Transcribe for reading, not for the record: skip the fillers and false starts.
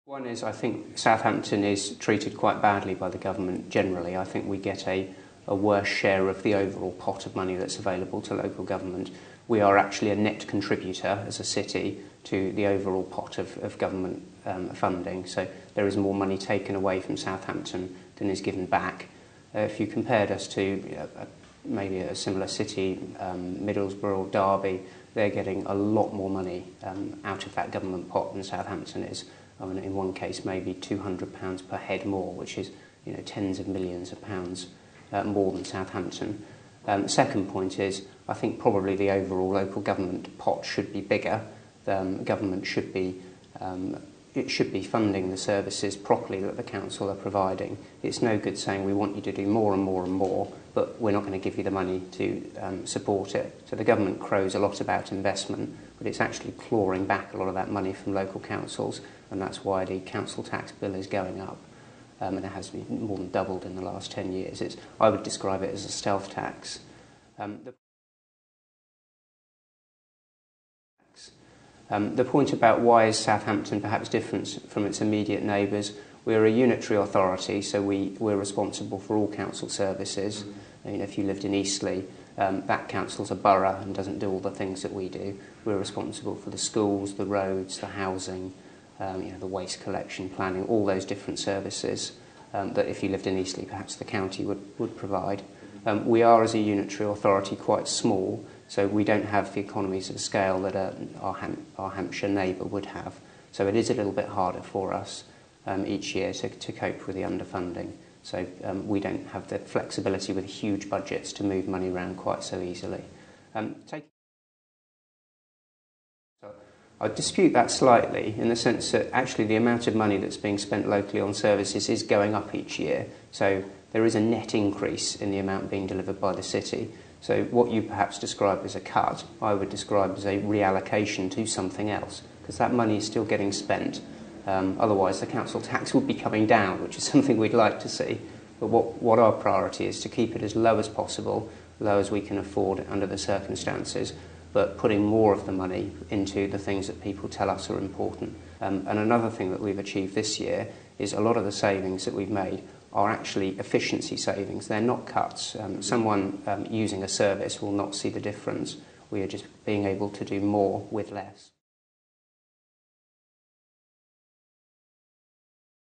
One is, I think Southampton is treated quite badly by the government generally. I think we get a worse share of the overall pot of money that's available to local government. We are actually a net contributor as a city to the overall pot of government funding, so there is more money taken away from Southampton than is given back. If you compared us to maybe a similar city, Middlesbrough or Derby, they're getting a lot more money out of that government pot than Southampton is. I mean, in one case, maybe £200 per head more, which is, tens of millions of pounds more than Southampton. The second point is, I think probably the overall local government pot should be bigger. Government should be funding the services properly that the council are providing. It's no good saying we want you to do more and more and more, but we're not going to give you the money to support it. So the government crows a lot about investment, but it's actually clawing back a lot of that money from local councils, and that's why the council tax bill is going up. And it has more than doubled in the last 10 years. I would describe it as a stealth tax. The point about why is Southampton perhaps different from its immediate neighbours, we're a unitary authority, so we're responsible for all council services. If you lived in Eastleigh, that council's a borough and doesn't do all the things that we do. We're responsible for the schools, the roads, the housing, the waste collection, planning, all those different services that if you lived in Eastleigh, perhaps the county would provide. We are, as a unitary authority, quite small, so we don't have the economies of scale that our Hampshire neighbour would have. So it is a little bit harder for us each year to cope with the underfunding. So we don't have the flexibility with huge budgets to move money around quite so easily. I dispute that slightly in the sense that actually the amount of money that's being spent locally on services is going up each year. So there is a net increase in the amount being delivered by the city. So what you perhaps describe as a cut, I would describe as a reallocation to something else, because that money is still getting spent. Otherwise the council tax would be coming down, which is something we'd like to see. But what our priority is to keep it as low as possible, low as we can afford under the circumstances, but putting more of the money into the things that people tell us are important. And another thing that we've achieved this year is a lot of the savings that we've made are actually efficiency savings. They're not cuts. Someone using a service will not see the difference. We are just being able to do more with less.